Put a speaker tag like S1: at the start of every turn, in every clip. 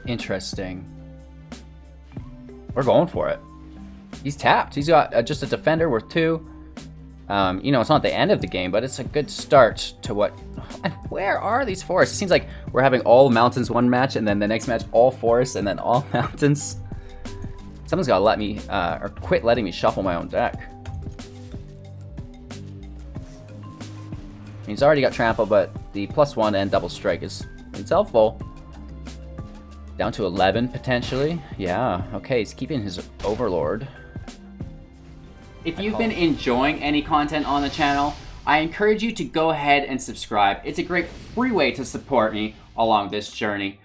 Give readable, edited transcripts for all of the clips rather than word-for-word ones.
S1: Interesting. We're going for it. He's tapped. He's got just a defender worth 2. You know, it's not the end of the game, but it's a good start to what... And where are these forests? It seems like we're having all mountains one match, and then the next match all forests, and then all mountains. Someone's got to let me, or quit letting me shuffle my own deck. He's already got trample, but the +1 and double strike is it's helpful. Down to 11 potentially. Yeah, okay, he's keeping his overlord. If you've been enjoying any content on the channel, I encourage you to go ahead and subscribe. It's a great free way to support me along this journey.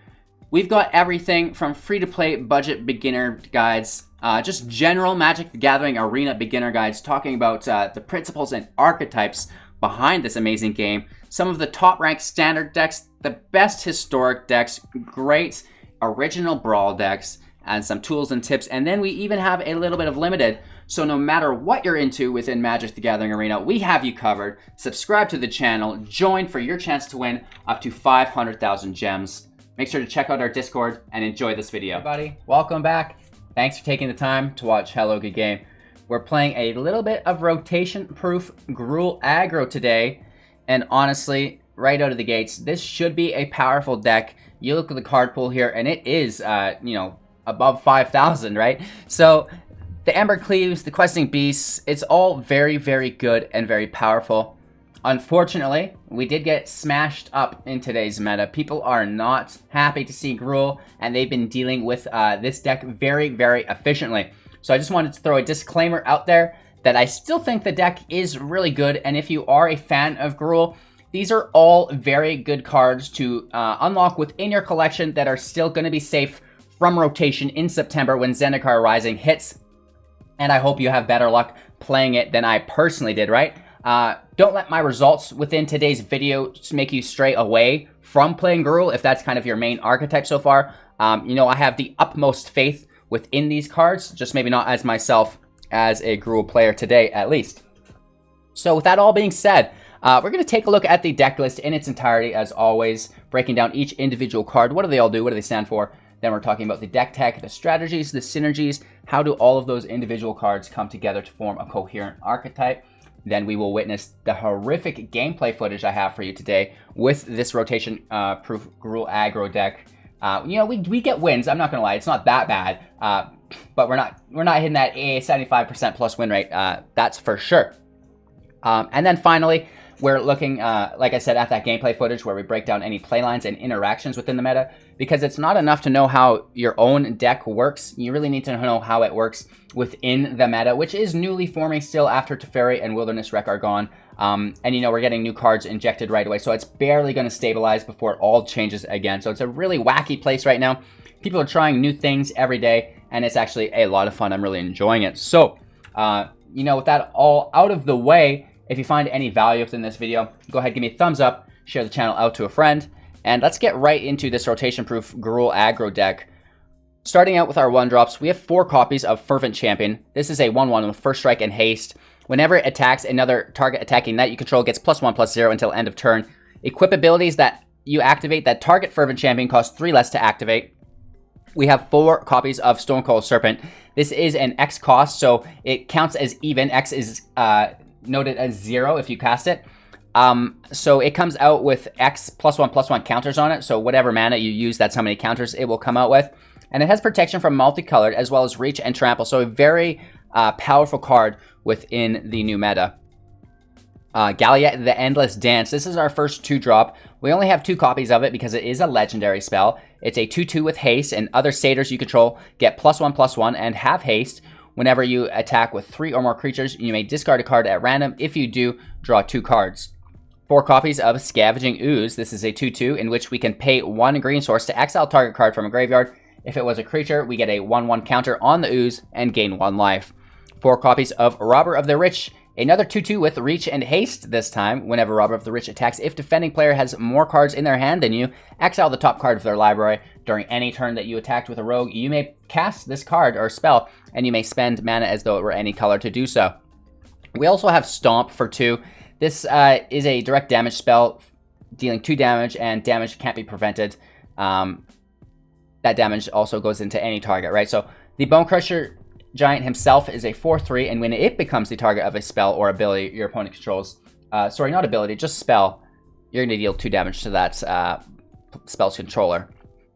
S1: We've got everything from free-to-play budget beginner guides, just general Magic the Gathering arena beginner guides talking about the principles and archetypes behind this amazing game, some of the top-ranked standard decks, the best historic decks, great original brawl decks, and some tools and tips, and then we even have a little bit of limited. So no matter what you're into within Magic the Gathering Arena, we have you covered. Subscribe to the channel, join for your chance to win up to 500,000 gems. Make sure to check out our Discord and enjoy this video. Everybody, welcome back. Thanks for taking the time to watch Hello Good Game. We're playing a little bit of rotation-proof Gruul aggro today, and honestly, right out of the gates, this should be a powerful deck. You look at the card pool here, and it is, you know, above 5,000, right? So the Embercleaves, the Questing Beasts, it's all very, very good and very powerful. Unfortunately, we did get smashed up in today's meta. People are not happy to see Gruul, and they've been dealing with this deck very, very efficiently. So I just wanted to throw a disclaimer out there that I still think the deck is really good, and if you are a fan of Gruul, these are all very good cards to unlock within your collection that are still going to be safe from rotation in September when Zendikar Rising hits. And I hope you have better luck playing it than I personally did, right? Don't let my results within today's video make you stray away from playing Gruul if that's kind of your main archetype so far. You know, I have the utmost faith within these cards, just maybe not as myself as a Gruul player today, at least. So with that all being said, we're going to take a look at the deck list in its entirety, as always, breaking down each individual card. What do they all do? What do they stand for? Then we're talking about the deck tech, the strategies, the synergies. How do all of those individual cards come together to form a coherent archetype? Then we will witness the horrific gameplay footage I have for you today with this rotation-proof Gruul aggro deck. You know, we get wins. I'm not gonna lie, it's not that bad, but we're not hitting that 75% plus win rate. That's for sure. And then finally, we're looking, like I said, at that gameplay footage where we break down any playlines and interactions within the meta, because it's not enough to know how your own deck works. You really need to know how it works within the meta, which is newly forming still after Teferi and Wilderness Wreck are gone. And, you know, we're getting new cards injected right away, so it's barely going to stabilize before it all changes again. So it's a really wacky place right now. People are trying new things every day, and it's actually a lot of fun. I'm really enjoying it. So, you know, with that all out of the way, if you find any value within this video, go ahead, give me a thumbs up, share the channel out to a friend, and let's get right into this rotation-proof Gruul aggro deck. Starting out with our 1-drops, we have 4 copies of Fervent Champion. This is a 1/1 with First Strike and Haste. Whenever it attacks another target attacking knight you control gets +1/+0 until end of turn. Equip abilities that you activate that target Fervent Champion cost 3 less to activate. We have 4 copies of Stonecoil Serpent. This is an X cost, so it counts as even. X is noted as 0 if you cast it. So it comes out with X +1/+1 counters on it. So whatever mana you use, that's how many counters it will come out with. And it has protection from multicolored as well as reach and trample. So a very powerful card within the new meta. Gallia, the Endless Dance. This is our first 2-drop. We only have 2 copies of it because it is a legendary spell. It's a 2/2 with haste, and other satyrs you control get +1/+1 and have haste. Whenever you attack with 3 or more creatures, you may discard a card at random. If you do, draw 2 cards. 4 copies of Scavenging Ooze. This is a 2/2 in which we can pay 1 green source to exile target card from a graveyard. If it was a creature, we get a 1/1 counter on the Ooze and gain 1 life. 4 copies of Robber of the Rich. Another 2/2 with reach and haste this time. Whenever Robber of the Rich attacks, if defending player has more cards in their hand than you, exile the top card of their library. During any turn that you attacked with a rogue, you may cast this card or spell, and you may spend mana as though it were any color to do so. We also have Stomp for 2. This is a direct damage spell, dealing 2 damage, and damage can't be prevented. that damage also goes into any target, right? So the Bonecrusher Giant himself is a 4/3, and when it becomes the target of a spell or ability your opponent controls, sorry, not ability, just spell, you're going to deal 2 damage to that spell's controller.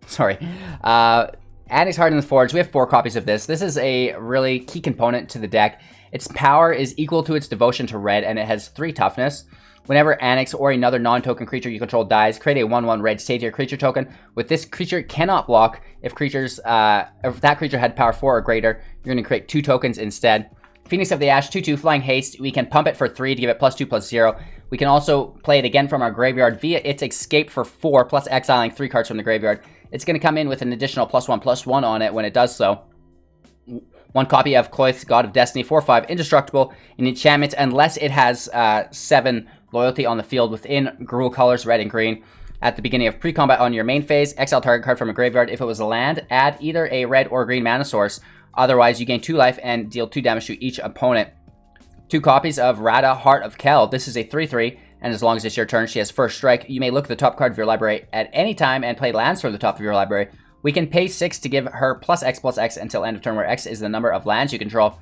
S1: Sorry. Annex Hardened Forge, we have 4 copies of this. This is a really key component to the deck. Its power is equal to its devotion to red, and it has 3 toughness. Whenever Annex or another non-token creature you control dies, create a 1/1 red savior creature token. With this creature cannot block. If that creature had power 4 or greater, you're going to create 2 tokens instead. Phoenix of the Ash, 2/2, flying haste. We can pump it for 3 to give it +2/+0. We can also play it again from our graveyard via its escape for 4, plus exiling 3 cards from the graveyard. It's going to come in with an additional +1/+1 on it when it does so. 1 copy of Klothys, God of Destiny, 4/5, indestructible, an enchantment unless it has 7 loyalty on the field within Gruul colors, red and green. At the beginning of pre-combat on your main phase, exile target card from a graveyard. If it was a land, add either a red or green mana source. Otherwise, you gain 2 life and deal 2 damage to each opponent. 2 copies of Radha, Heart of Keld. This is a 3/3, and as long as it's your turn, she has first strike. You may look at the top card of your library at any time and play lands from the top of your library. We can pay 6 to give her +X/+X until end of turn, where X is the number of lands you control.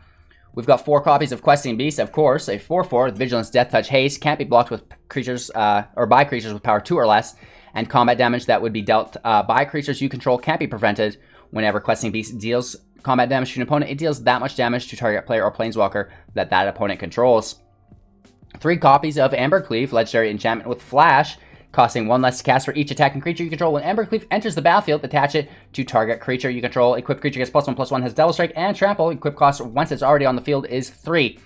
S1: We've got 4 copies of Questing Beast, of course, a 4/4 with Vigilance, Death Touch, Haste, can't be blocked with creatures or by creatures with power 2 or less, and combat damage that would be dealt by creatures you control can't be prevented. Whenever Questing Beast deals combat damage to an opponent, it deals that much damage to target player or planeswalker that opponent controls. 3 copies of Embercleave, legendary enchantment with Flash, costing 1 less to cast for each attacking creature you control. When Embercleave enters the battlefield, attach it to target creature you control. Equipped creature gets +1/+1, has Double Strike and Trample. Equip cost once it's already on the field is 3.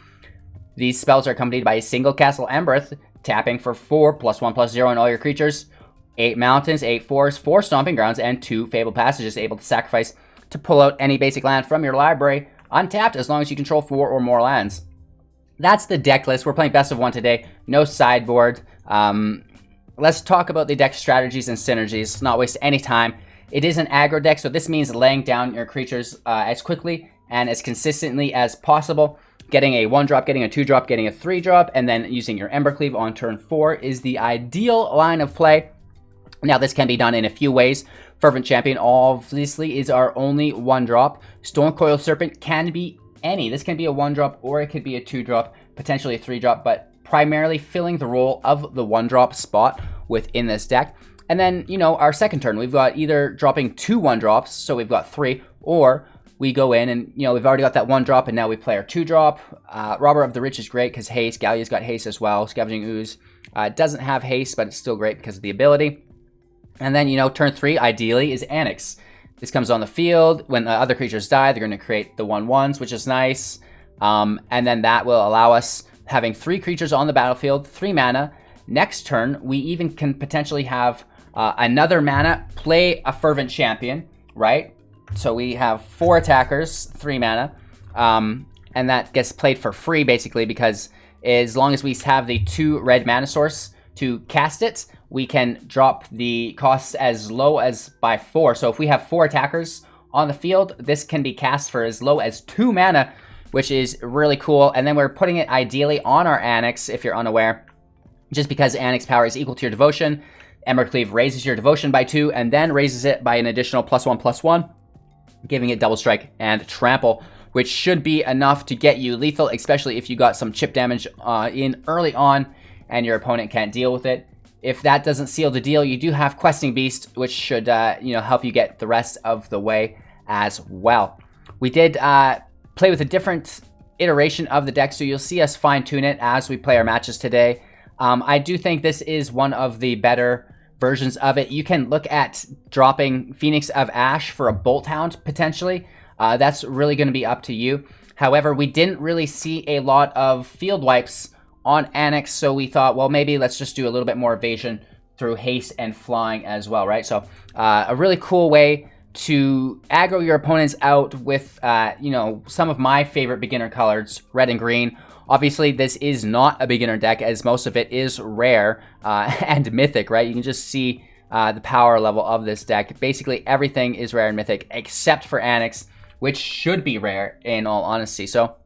S1: These spells are accompanied by a single Castle Embereth, tapping for 4, +1/+0 on all your creatures. 8 mountains, 8 forests, 4 stomping grounds, and 2 fabled passages, able to sacrifice to pull out any basic land from your library, untapped as long as you control 4 or more lands. That's the deck list. We're playing best of 1 today. No sideboard. Let's talk about the deck strategies and synergies, not waste any time. It is an aggro deck, so this means laying down your creatures as quickly and as consistently as possible. Getting a 1-drop, getting a 2-drop, getting a 3-drop, and then using your Embercleave on turn 4 is the ideal line of play. Now, this can be done in a few ways. Fervent Champion, obviously, is our only 1-drop. Stonecoil Serpent can be any. This can be a 1-drop, or it could be a 2-drop, potentially a 3-drop, but primarily filling the role of the 1-drop spot within this deck. And then, you know, our second turn, we've got either dropping 2 1-drops, so we've got 3, or we go in and, you know, we've already got that 1-drop, and now we play our 2-drop. Robber of the Rich is great because haste. Gallia's got haste as well. Scavenging Ooze doesn't have haste, but it's still great because of the ability. And then, you know, turn 3, ideally, is Annex. This comes on the field. When the other creatures die, they're going to create the 1/1s, which is nice. And then that will allow us having 3 creatures on the battlefield, 3 mana. Next turn, we even can potentially have another mana, play a Fervent Champion, right? So we have 4 attackers, 3 mana, and that gets played for free, basically, because as long as we have the 2 red mana source to cast it, we can drop the costs as low as by 4. So if we have 4 attackers on the field, this can be cast for as low as 2 mana, which is really cool. And then we're putting it ideally on our Annex, if you're unaware, just because Annex power is equal to your devotion. Embercleave raises your devotion by 2, and then raises it by an additional +1/+1, giving it Double Strike and Trample, which should be enough to get you lethal, especially if you got some chip damage in early on and your opponent can't deal with it. If that doesn't seal the deal, you do have Questing Beast, which should you know, help you get the rest of the way as well. We did play with a different iteration of the deck, so you'll see us fine-tune it as we play our matches today. I do think this is one of the better versions of it. You can look at dropping Phoenix of Ash for a Bolt Hound, potentially. That's really going to be up to you. However, we didn't really see a lot of field wipes on Annex, so we thought, well, maybe let's just do a little bit more evasion through haste and flying as well, right? So a really cool way to aggro your opponents out with, you know, some of my favorite beginner colors, red and green. Obviously, this is not a beginner deck, as most of it is rare and mythic, right? You can just see the power level of this deck. Basically, everything is rare and mythic, except for Annex, which should be rare, in all honesty. So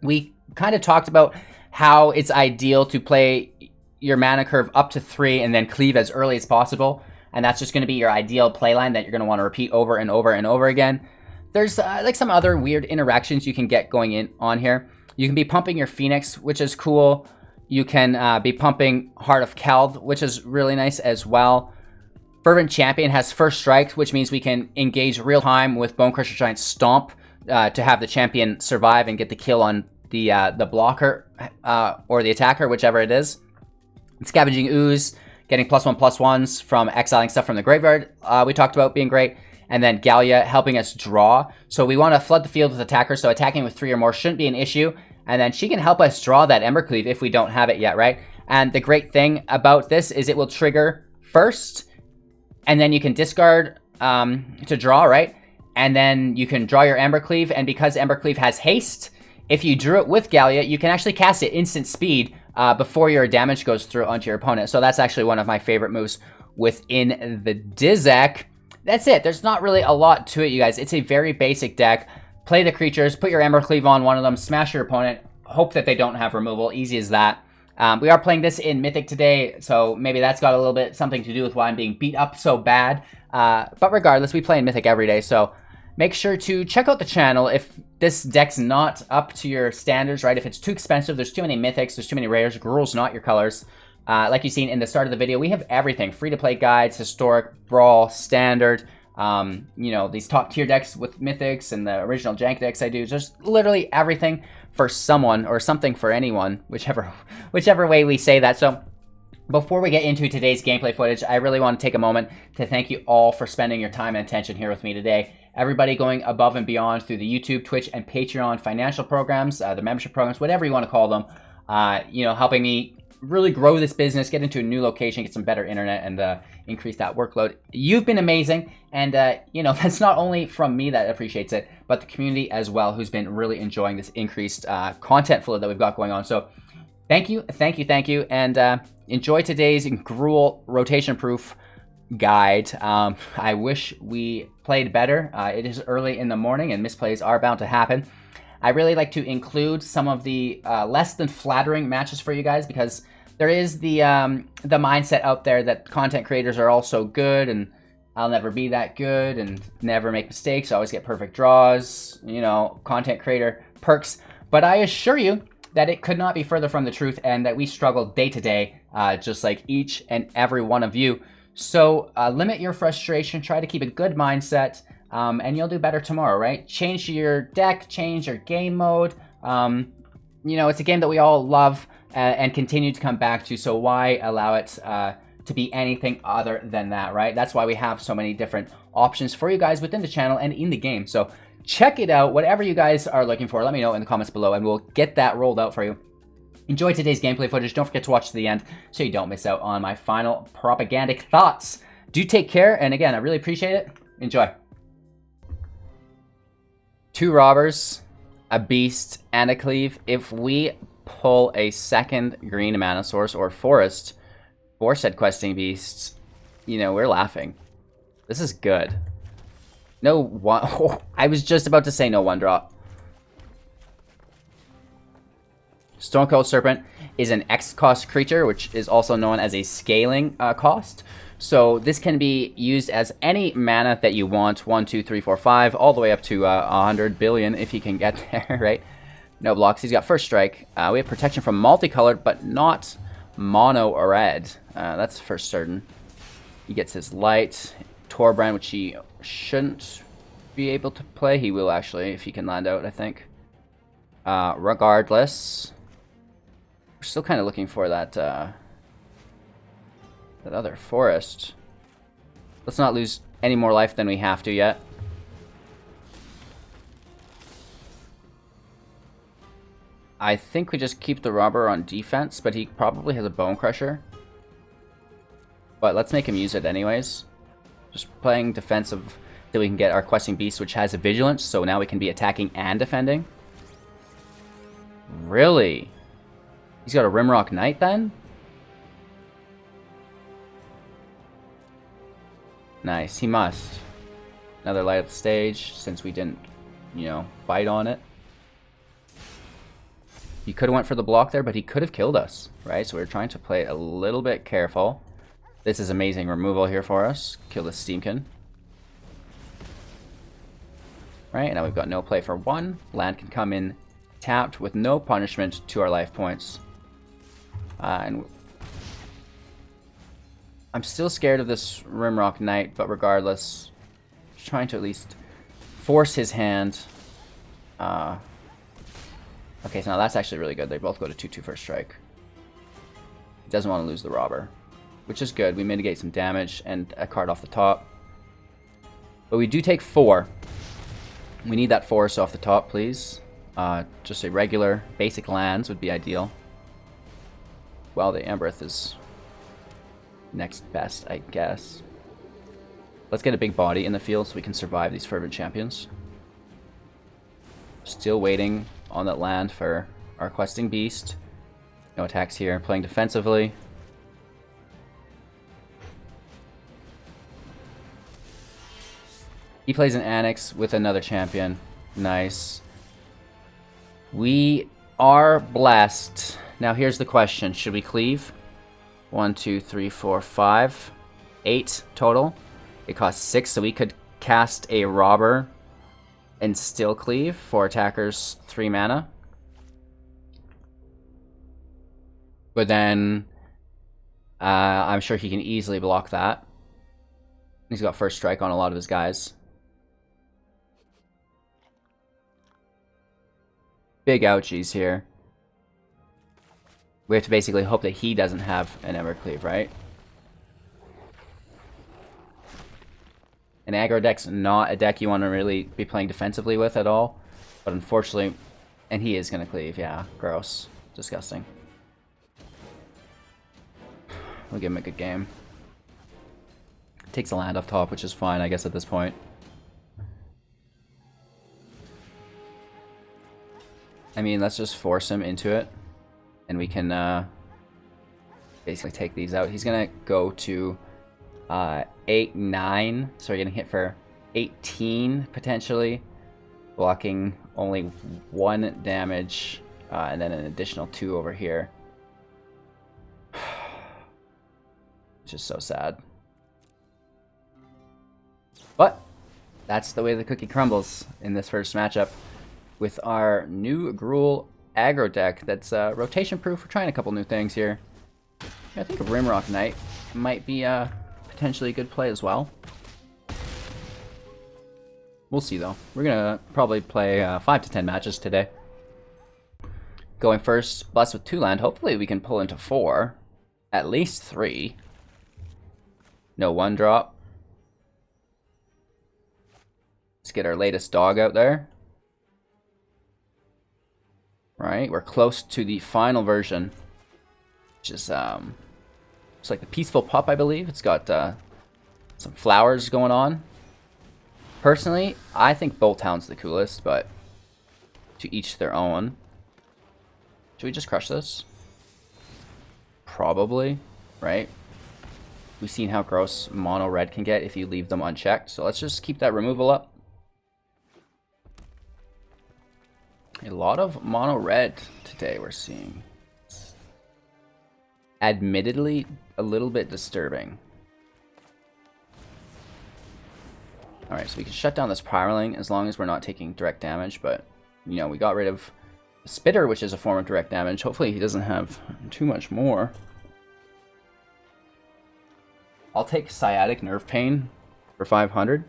S1: we kind of talked about how it's ideal to play your mana curve up to 3 and then cleave as early as possible. and that's just going to be your ideal playline that you're going to want to repeat over and over and over again. There's like some other weird interactions you can get going on here. You can be pumping your Phoenix, which is cool. You can be pumping Heart of Keld, which is really nice as well. Fervent Champion has first strike, which means we can engage real time with Bonecrusher Giant Stomp to have the champion survive and get the kill on the blocker or the attacker, whichever it is. Scavenging Ooze, getting +1/+1s from exiling stuff from the graveyard, we talked about being great. And then Gallia helping us draw. So we want to flood the field with attackers, so attacking with 3 or more shouldn't be an issue. And then she can help us draw that Embercleave if we don't have it yet, right? And the great thing about this is it will trigger first, and then you can discard to draw, right? And then you can draw your Embercleave, and because Embercleave has haste, if you drew it with Gallia, you can actually cast it instant speed before your damage goes through onto your opponent. So that's actually one of my favorite moves within the Dizek. That's it. There's not really a lot to it, you guys. It's a very basic deck. Play the creatures, put your Embercleave on one of them, smash your opponent, hope that they don't have removal. Easy as that. We are playing this in Mythic today, so maybe that's got a little bit something to do with why I'm being beat up so bad. But regardless, we play in Mythic every day, so make sure to check out the channel if this deck's not up to your standards, right? If it's too expensive, there's too many Mythics, there's too many rares, Gruul's not your colors. Like you've seen in the start of the video, we have everything. Free-to-play guides, historic, brawl, standard, you know, these top-tier decks with Mythics and the original jank decks I do. Just literally everything for someone or something for anyone, whichever way we say that. So before we get into today's gameplay footage, I really want to take a moment to thank you all for spending your time and attention here with me today. Everybody going above and beyond through the YouTube, Twitch, and Patreon financial programs, the membership programs, whatever you want to call them, you know, helping me really grow this business, get into a new location, get some better internet, and increase that workload. You've been amazing, and you know, that's not only from me that appreciates it, but the community as well, who's been really enjoying this increased content flow that we've got going on. So thank you, thank you, thank you, and enjoy today's Gruul rotation proof guide. I wish we played better. It is early in the morning, and misplays are bound to happen. I really like to include some of the less than flattering matches for you guys, because there is the mindset out there that content creators are all so good, and I'll never be that good, and never make mistakes, always get perfect draws, you know, content creator perks. But I assure you that it could not be further from the truth, and that we struggle day to day, just like each and every one of you. So limit your frustration, try to keep a good mindset, and you'll do better tomorrow, right? Change your deck, change your game mode. You know, it's a game that we all love and continue to come back to, so why allow it to be anything other than that, right? That's why we have so many different options for you guys within the channel and in the game. So check it out, whatever you guys are looking for, let me know in the comments below, and we'll get that rolled out for you. Enjoy today's gameplay footage. Don't forget to watch to the end so you don't miss out on my final propagandic thoughts. Do take care, and again, I really appreciate it. Enjoy. 2 robbers, a beast, and a cleave. If we pull a second green mana source or forest for said questing beasts, you know, we're laughing. This is good. No one. Oh, I was just about to say no one drop. Stonecold Serpent is an X cost creature, which is also known as a scaling cost. So this can be used as any mana that you want, 1, 2, 3, 4, 5, all the way up to 100 billion if you can get there, right? No blocks. He's got first strike. We have protection from multicolored, but not mono red. That's for certain. He gets his light. Torbrand, which he shouldn't be able to play. He will actually, if he can land out, I think. Regardless, we're still kind of looking for that that other forest. Let's not lose any more life than we have to yet. I think we just keep the robber on defense, but he probably has a Bonecrusher. But let's make him use it anyways. Just playing defensive till we can get our questing beast, which has a vigilance, so now we can be attacking and defending. Really? He's got a Rimrock Knight then? Nice, he must. Another light up the stage, since we didn't, you know, bite on it. He could have went for the block there, but he could have killed us, right? So we're trying to play a little bit careful. This is amazing removal here for us. Kill the Steamkin. Right, now we've got no play for 1. Land can come in tapped with no punishment to our life points. And I'm still scared of this Rimrock Knight, but regardless, trying to at least force his hand. Okay, so now that's actually really good. They both go to 2/2 first strike. He doesn't want to lose the robber, which is good. We mitigate some damage and a card off the top. But we do take 4. We need that force off the top, please. Just a regular basic lands would be ideal. Well, the Embereth is next best, I guess. Let's get a big body in the field so we can survive these Fervent Champions. Still waiting on that land for our Questing Beast. No attacks here. Playing defensively. He plays an Annex with another champion. Nice. We are blessed. Now here's the question. Should we cleave? 1, 2, 3, 4, 5. 8 total. It costs 6, so we could cast a robber and still cleave for attackers 3 mana. But then I'm sure he can easily block that. He's got first strike on a lot of his guys. Big ouchies here. We have to basically hope that he doesn't have an Embercleave, right? An aggro deck's not a deck you want to really be playing defensively with at all. But unfortunately, and he is going to cleave, yeah. Gross. Disgusting. We'll give him a good game. Takes a land off top, which is fine, I guess, at this point. I mean, let's just force him into it. And we can basically take these out. He's going to go to 8, 9. So we're getting hit for 18, potentially. Blocking only 1 damage. And then an additional 2 over here. Which is so sad. But that's the way the cookie crumbles in this first matchup. With our new Gruul aggro deck that's rotation proof. We're trying a couple new things here. I think a Rimrock Knight might be potentially a good play as well. We'll see though. We're gonna probably play 5 to 10 matches today. Going first, blessed with 2 land. Hopefully we can pull into 4. At least 3. No 1-drop. Let's get our latest dog out there. Right, we're close to the final version, which is it's like the Peaceful Pup, I believe. It's got some flowers going on. Personally, I think Bolthound's the coolest, but to each their own. Should we just crush this? Probably, right? We've seen how gross mono red can get if you leave them unchecked, so let's just keep that removal up. A lot of mono red today we're seeing. It's admittedly a little bit disturbing. Alright, so we can shut down this Pyroling as long as we're not taking direct damage, but, you know, we got rid of the Spitter, which is a form of direct damage. Hopefully he doesn't have too much more. I'll take Sciatic Nerve Pain for 500.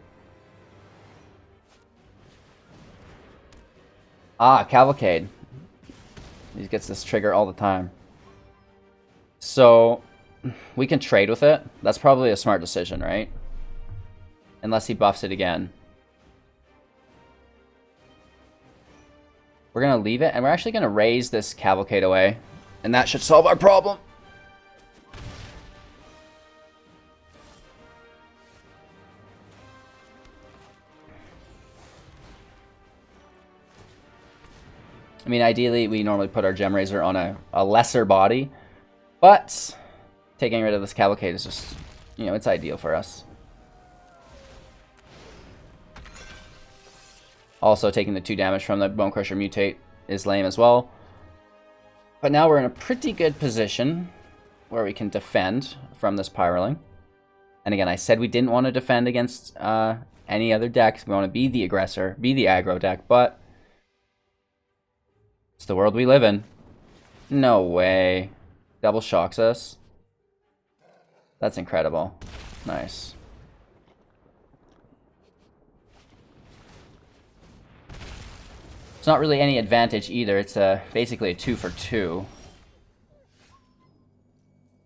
S1: Ah, Cavalcade. He gets this trigger all the time. So, we can trade with it. That's probably a smart decision, right? Unless he buffs it again. We're going to leave it, and we're actually going to raise this Cavalcade away. And that should solve our problem. I mean, ideally, we normally put our Gem Razor on a lesser body, but taking rid of this Cavalcade is just, you know, it's ideal for us. Also, taking the 2 damage from the Bonecrusher Mutate is lame as well. But now we're in a pretty good position where we can defend from this Pyroling. And again, I said we didn't want to defend against any other decks. We want to be the aggressor, be the aggro deck, but it's the world we live in. No way. Double shocks us. That's incredible. Nice. It's not really any advantage either. It's basically a 2 for 2.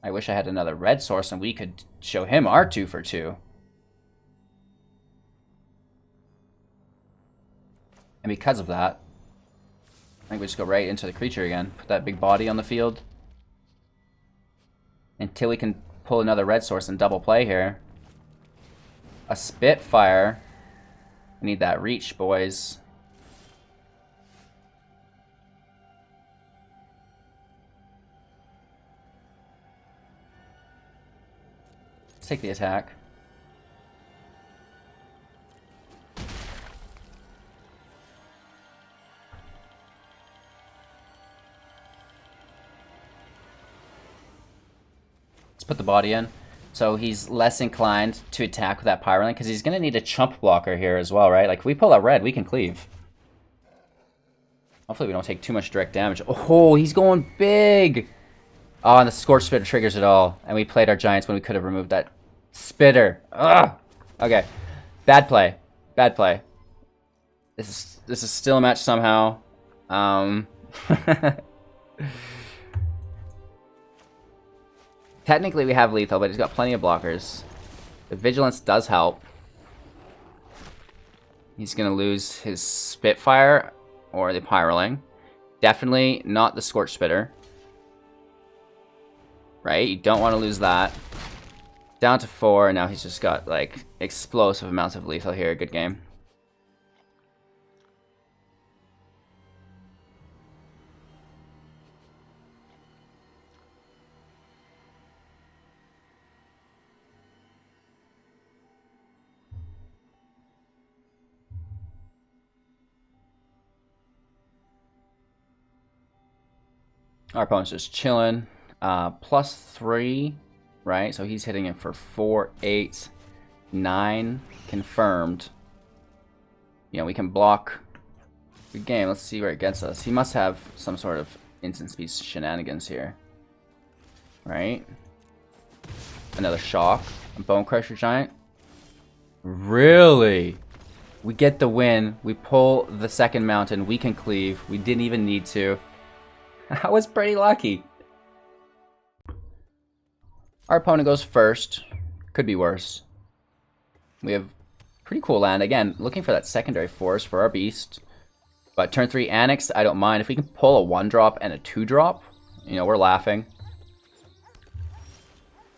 S1: I wish I had another red source and we could show him our 2 for 2. And because of that, I think we just go right into the creature again. Put that big body on the field. Until we can pull another red source and double play here. A Spitfire. We need that reach, boys. Let's take the attack. Let's put the body in. So he's less inclined to attack with that Pyrolink because he's going to need a chump blocker here as well, right? Like if we pull out red, we can cleave. Hopefully we don't take too much direct damage. Oh, he's going big! Oh, and the Scorch Spitter triggers it all. And we played our Giants when we could have removed that Spitter. Ugh! Okay. Bad play. Bad play. This is still a match somehow. Technically we have lethal, but he's got plenty of blockers. The Vigilance does help. He's going to lose his Spitfire or the Pyroling. Definitely not the Scorch Spitter. Right? You don't want to lose that. Down to 4, and now he's just got, like, explosive amounts of lethal here. Good game. Our opponent's just chilling. +3, right? So he's hitting it for 4, 8, 9 confirmed. You know, we can block. Good game. Let's see where it gets us. He must have some sort of instant speed shenanigans here. Right? Another shock. A Bonecrusher Giant. Really? We get the win. We pull the second mountain. We can cleave. We didn't even need to. I was pretty lucky. Our opponent goes first. Could be worse. We have pretty cool land. Again, looking for that secondary forest for our beast. But turn 3 Annex, I don't mind. If we can pull a 1-drop and a 2-drop, you know, we're laughing.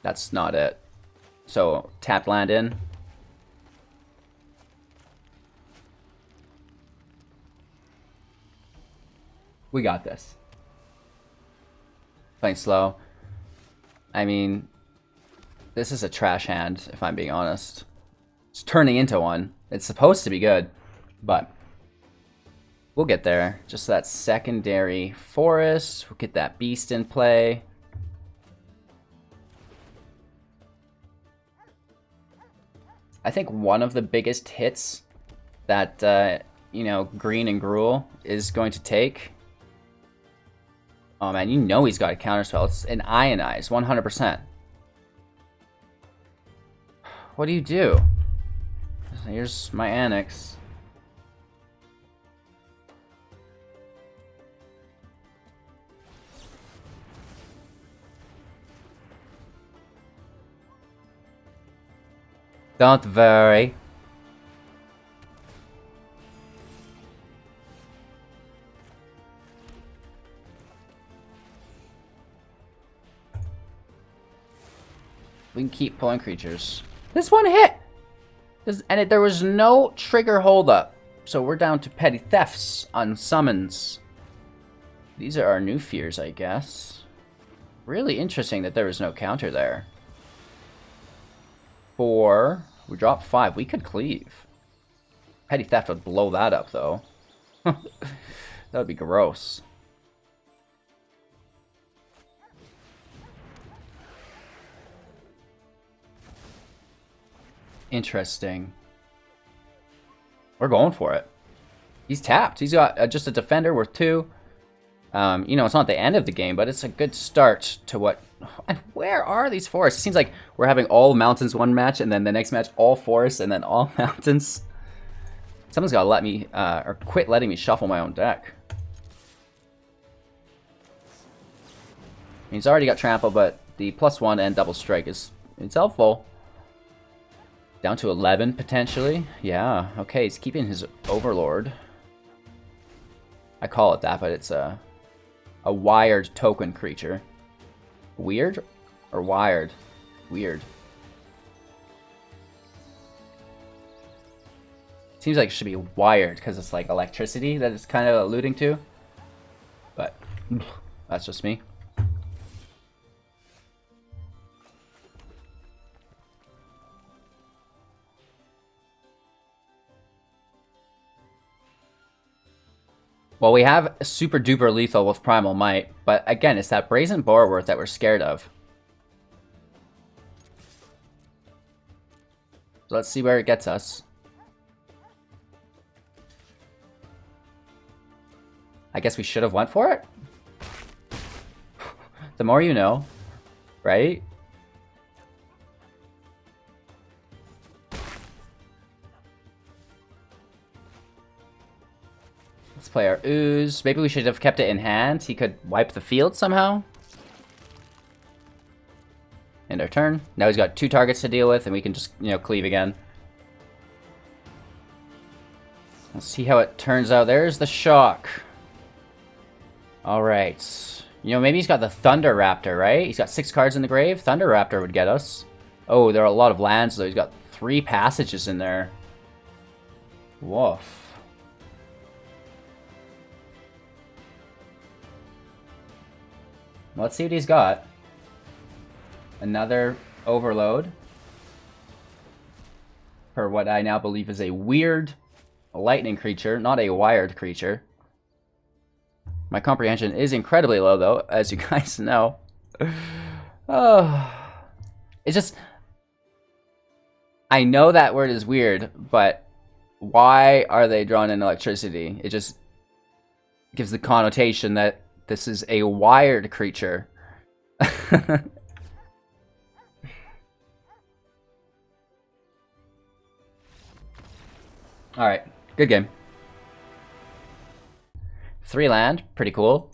S1: That's not it. So, tapped land in. We got this. Playing slow. I mean, this is a trash hand, if I'm being honest. It's turning into one. It's supposed to be good, but we'll get there. Just that secondary forest. We'll get that beast in play. I think one of the biggest hits that, you know, Green and Gruul is going to take. Oh man, you know he's got a counterspell. It's an Ionize, 100%. What do you do? Here's my Annex. Don't worry. We can keep pulling creatures. This one hit! And there was no trigger holdup. So we're down to petty thefts on summons. These are our new fears, I guess. Really interesting that there was no counter there. 4. We dropped 5. We could cleave. Petty theft would blow that up, though. That would be gross. Interesting. We're going for it. He's tapped. He's got just a defender worth 2. You know, it's not the end of the game, but it's a good start to what... And where are these forests? It seems like we're having all mountains one match, and then the next match all forests, and then all mountains. Someone's got to let me, or quit letting me shuffle my own deck. He's already got trample, but the +1 and double strike is it's helpful. Down to 11 potentially. Yeah. Okay, he's keeping his overlord. I call it that, but it's a wired token creature. Weird or wired? Weird. Seems like it should be wired because it's like electricity that it's kind of alluding to. But that's just me. Well, we have super duper lethal with Primal Might, but again, it's that Brazen Borworth that we're scared of. So let's see where it gets us. I guess we should have went for it? The more you know, right? Let's play our Ooze. Maybe we should have kept it in hand. He could wipe the field somehow. End our turn. Now he's got 2 targets to deal with, and we can just, you know, cleave again. Let's see how it turns out. There's the shock. Alright. You know, maybe he's got the Thunder Raptor, right? He's got 6 cards in the grave. Thunder Raptor would get us. Oh, there are a lot of lands, though. He's got 3 passages in there. Woof. Let's see what he's got. Another overload. For what I now believe is a weird lightning creature, not a wired creature. My comprehension is incredibly low, though, as you guys know. Oh. It's just... I know that word is weird, but why are they drawing in electricity? It just gives the connotation that this is a wired creature. Alright, good game. 3 land, pretty cool.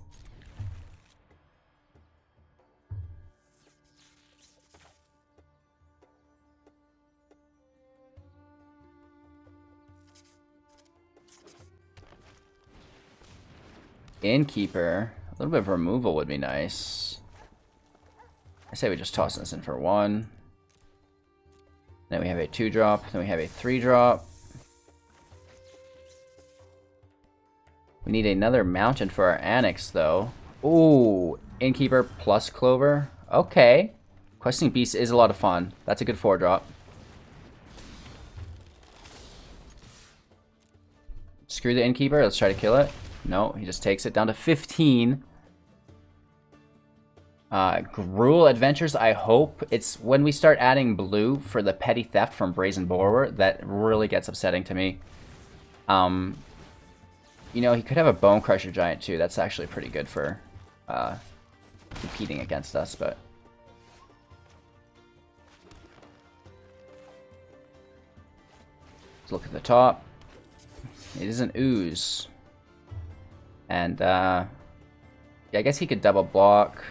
S1: Innkeeper. A little bit of removal would be nice. I say we just toss this in for 1. Then we have a 2-drop. Then we have a 3-drop. We need another mountain for our Annex, though. Ooh, Innkeeper plus Clover. Okay. Questing Beast is a lot of fun. That's a good 4-drop. Screw the Innkeeper. Let's try to kill it. No, he just takes it down to 15. Gruul Adventures, I hope. It's when we start adding blue for the Petty Theft from Brazen Borworth that really gets upsetting to me. You know, he could have a Bonecrusher Giant too. That's actually pretty good for competing against us, but... Let's look at the top. It is an Ooze. And, yeah, I guess he could double block,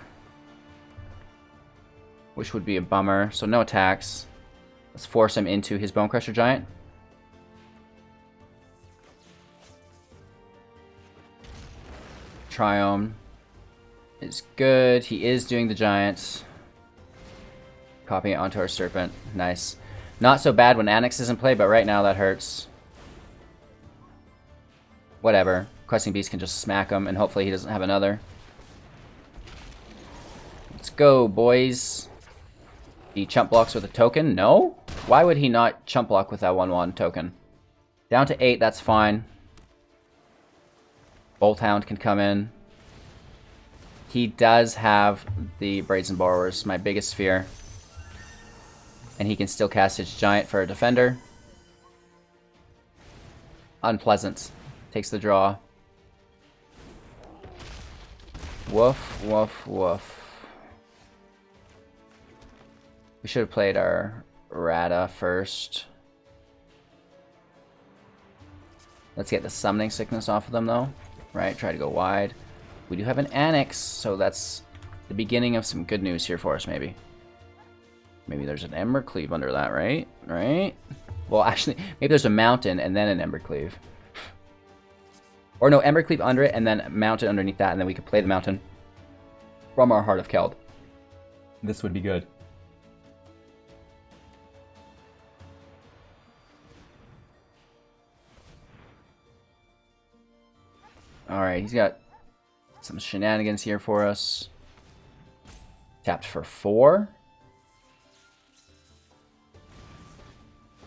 S1: which would be a bummer. So no attacks. Let's force him into his Bonecrusher Giant. Triome is good. He is doing the Giants. Copying it onto our Serpent. Nice. Not so bad when Annex is in play, but right now that hurts. Whatever. Questing Beast can just smack him, and hopefully he doesn't have another. Let's go, boys. He chump blocks with a token? No? Why would he not chump block with that 1/1 token? Down to 8, that's fine. Bolthound can come in. He does have the Brazen Borrowers, my biggest fear. And he can still cast his Giant for a defender. Unpleasant. Takes the draw. Woof, woof, woof. We should have played our Radha first. Let's get the Summoning Sickness off of them, though. Right, try to go wide. We do have an Annex, so that's the beginning of some good news here for us, maybe. Maybe there's an Embercleave under that, right? Right? Well, actually, maybe there's a Mountain and then an Embercleave. Or no, Embercleave under it and then Mountain underneath that, and then we could play the Mountain from our Heart of Keld. This would be good. Alright, he's got some shenanigans here for us. Tapped for 4.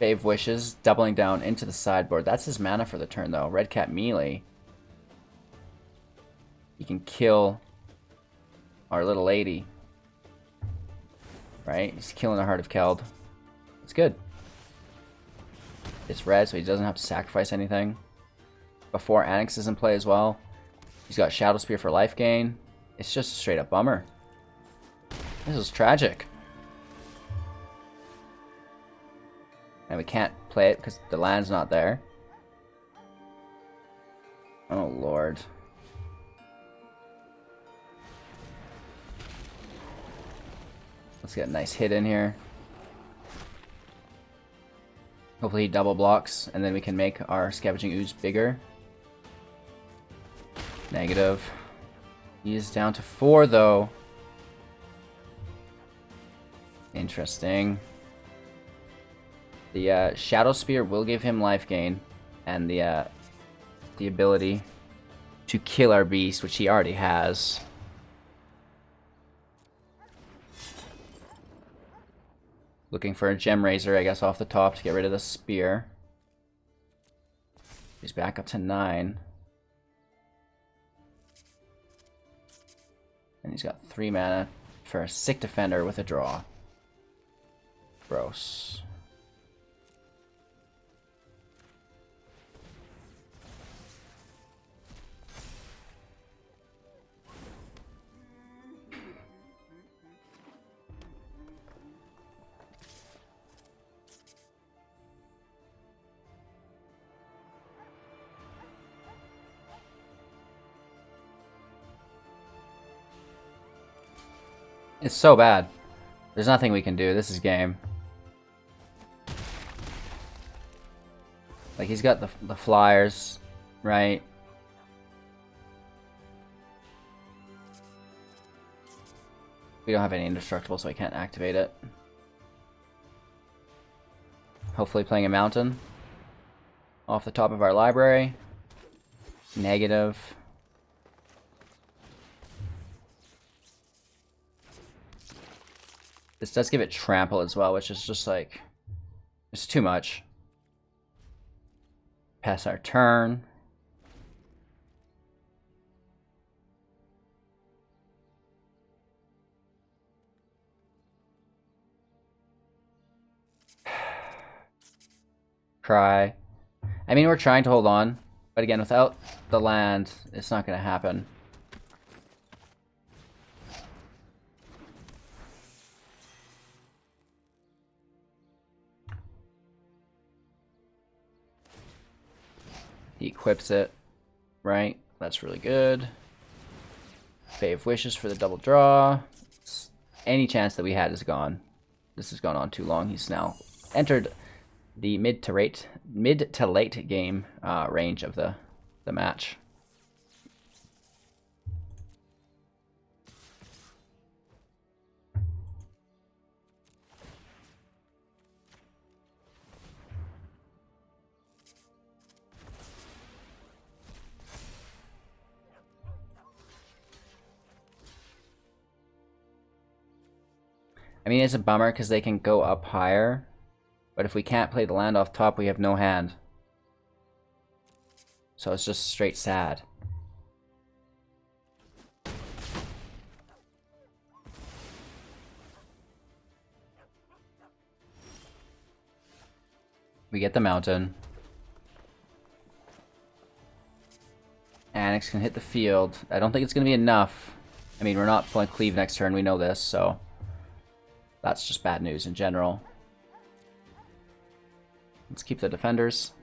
S1: Fave Wishes, doubling down into the sideboard. That's his mana for the turn, though. Red Cat melee. He can kill our little lady. Right? He's killing the Heart of Keld. It's good. It's red, so he doesn't have to sacrifice anything. Before Annex is in play as well. He's got Shadow Spear for life gain. It's just a straight up bummer. This is tragic. And we can't play it because the land's not there. Oh lord. Let's get a nice hit in here. Hopefully he double blocks, and then we can make our Scavenging Ooze bigger. Negative. He is down to 4, though. Interesting. The Shadow Spear will give him life gain, and the ability to kill our beast, which he already has. Looking for a Gem Razor, I guess, off the top to get rid of the spear. He's back up to 9. And he's got 3 mana for a sick defender with a draw. Gross. It's so bad. There's nothing we can do. This is game. Like, he's got the flyers, right? We don't have any indestructible, so I can't activate it. Hopefully playing a Mountain off the top of our library. Negative. This does give it Trample as well, which is just like, it's too much. Pass our turn. Cry. I mean, we're trying to hold on, but again, without the land, it's not going to happen. He equips it, right? That's really good. Fave Wishes for the double draw. Any chance that we had is gone. This has gone on too long. He's now entered the mid to late game range of the match. I mean, it's a bummer because they can go up higher, but if we can't play the land off top, we have no hand. So it's just straight sad. We get the mountain. Annex can hit the field. I don't think it's going to be enough. I mean, we're not playing Cleave next turn, we know this, so that's just bad news in general. Let's keep the defenders.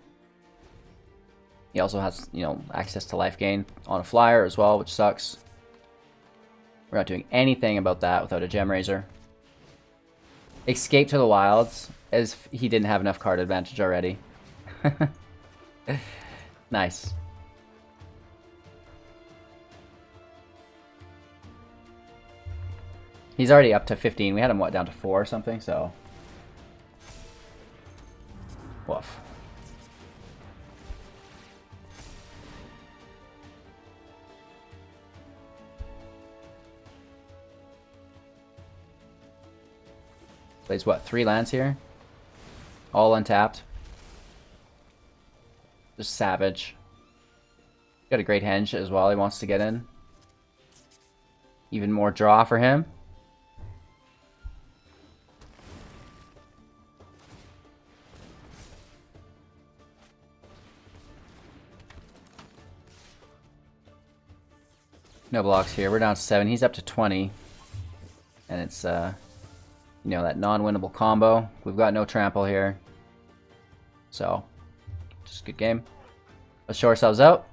S1: He also has, you know, access to life gain on a flyer as well, which sucks. We're not doing anything about that without a Gem Raiser. Escape to the Wilds, as if he didn't have enough card advantage already. Nice. He's already up to 15. We had him, what, down to 4 or something, so... Woof. Plays, what, 3 lands here? All untapped. Just savage. Got a great henge as well he wants to get in. Even more draw for him. No blocks here. We're down to 7. He's up to 20. And it's, you know, that non-winnable combo. We've got no trample here. So, just a good game. Let's show ourselves out.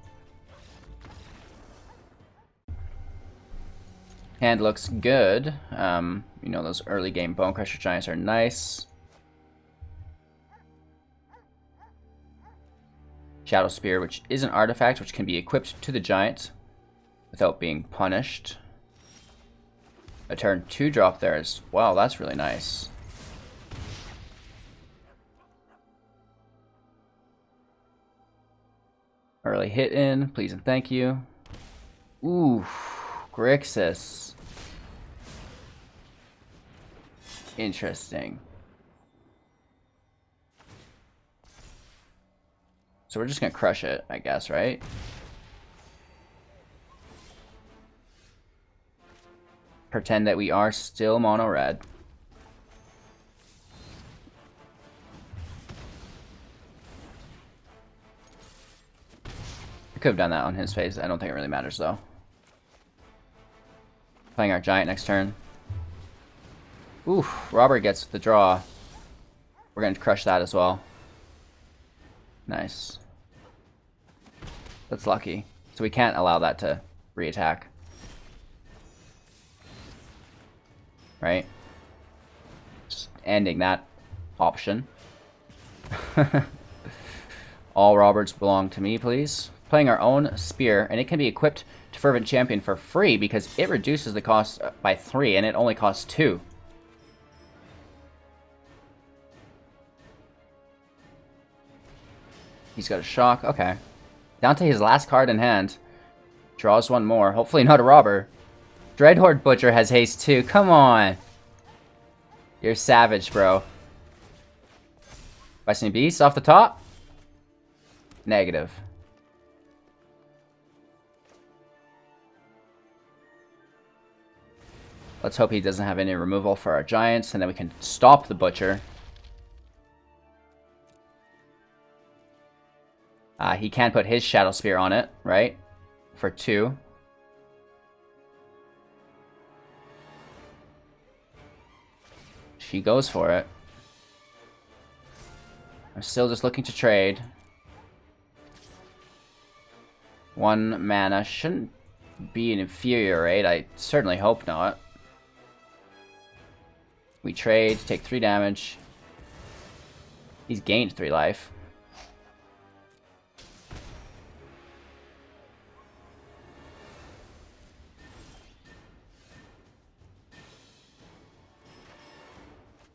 S1: Hand looks good. You know, those early game Bonecrusher Giants are nice. Shadow Spear, which is an artifact, which can be equipped to the Giant without being punished. A turn 2 drop there as well. That's really nice. Early hit in, please and thank you. Ooh, Grixis. Interesting. So we're just gonna crush it, I guess, right? Pretend that we are still mono red. I could have done that on his phase. I don't think it really matters though. Playing our Giant next turn. Oof, Robert gets the draw. We're going to crush that as well. Nice. That's lucky. So we can't allow that to re-attack. Right? Just ending that option. All Roberts belong to me, please. Playing our own Spear, and it can be equipped to Fervent Champion for free because it reduces the cost by 3, and it only costs 2. He's got a shock. Okay. Down to his last card in hand. Draws one more. Hopefully not a robber. Dreadhorde Butcher has haste too. Come on. You're savage, bro. Bison Beast off the top? Negative. Let's hope he doesn't have any removal for our Giants, and then we can stop the Butcher. He can put his Shadow Spear on it, right? For 2. She goes for it. I'm still just looking to trade. 1 mana shouldn't be an inferior rate. I certainly hope not. We trade, take 3 damage. He's gained 3 life.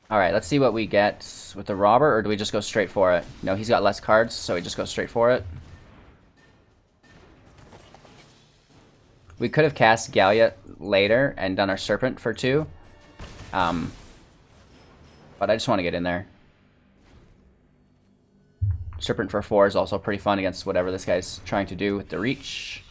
S1: Alright, let's see what we get with the robber, or do we just go straight for it? No, he's got less cards, so we just go straight for it. We could have cast Gallia later and done our Serpent for 2. But I just want to get in there. Serpent for 4 is also pretty fun against whatever this guy's trying to do with the reach.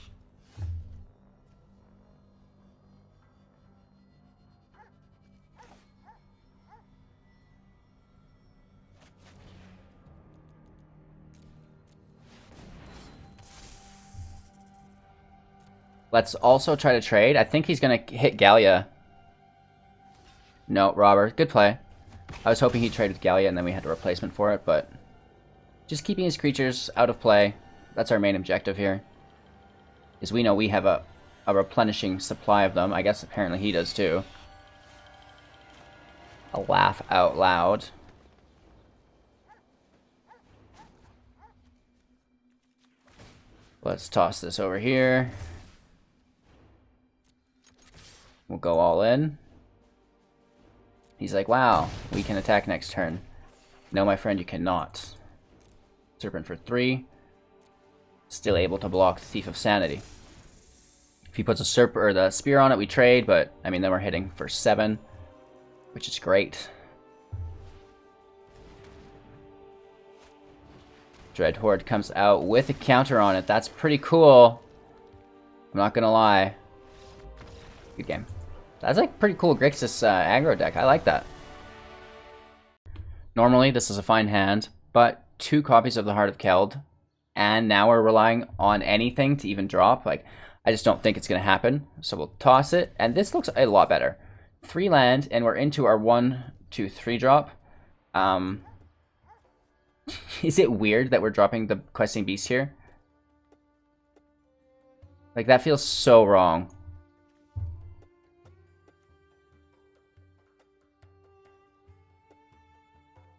S1: Let's also try to trade. I think he's going to hit Gallia. No, Robert. Good play. I was hoping he'd trade with Gallia and then we had a replacement for it, but just keeping his creatures out of play. That's our main objective here. Is we know we have a replenishing supply of them. I guess apparently he does too. A laugh out loud. Let's toss this over here. We'll go all in. He's like, wow, we can attack next turn. No, my friend, you cannot. Serpent for 3. Still able to block the Thief of Sanity. If he puts a Serpent or the Spear on it, we trade, but I mean, then we're hitting for 7, which is great. Dread Horde comes out with a counter on it. That's pretty cool. I'm not gonna lie. Good game. That's like pretty cool Grixis aggro deck. I like that. Normally, this is a fine hand, but 2 copies of the Heart of Keld, and now we're relying on anything to even drop. Like, I just don't think it's going to happen. So we'll toss it, and this looks a lot better. 3 land, and we're into our 1, 2, 3 drop. Is it weird that we're dropping the Questing Beast here? Like, that feels so wrong.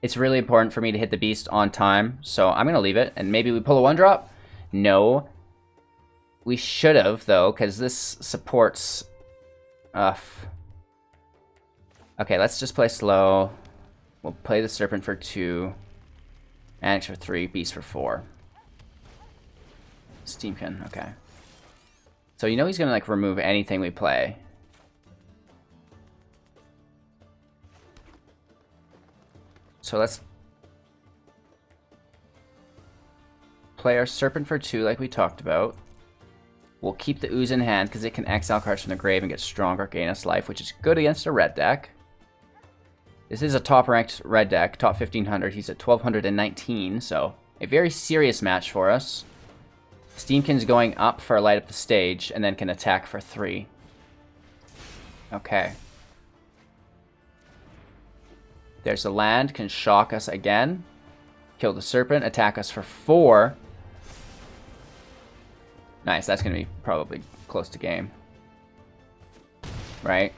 S1: It's really important for me to hit the beast on time, so I'm going to leave it. And maybe we pull a 1-drop? No. We should have, though, because this supports... Okay, let's just play slow. We'll play the Serpent for 2. Annex for 3, Beast for 4. Steamkin, okay. So you know he's going to, like, remove anything we play. So let's play our Serpent for 2 like we talked about. We'll keep the Ooze in hand because it can exile cards from the grave and get stronger, gain us life, which is good against a red deck. This is a top-ranked red deck, top 1500. He's at 1219, so a very serious match for us. Steamkin's going up for a light up the stage and then can attack for 3. Okay. There's a land, can shock us again. Kill the Serpent, attack us for 4. Nice, that's going to be probably close to game. Right?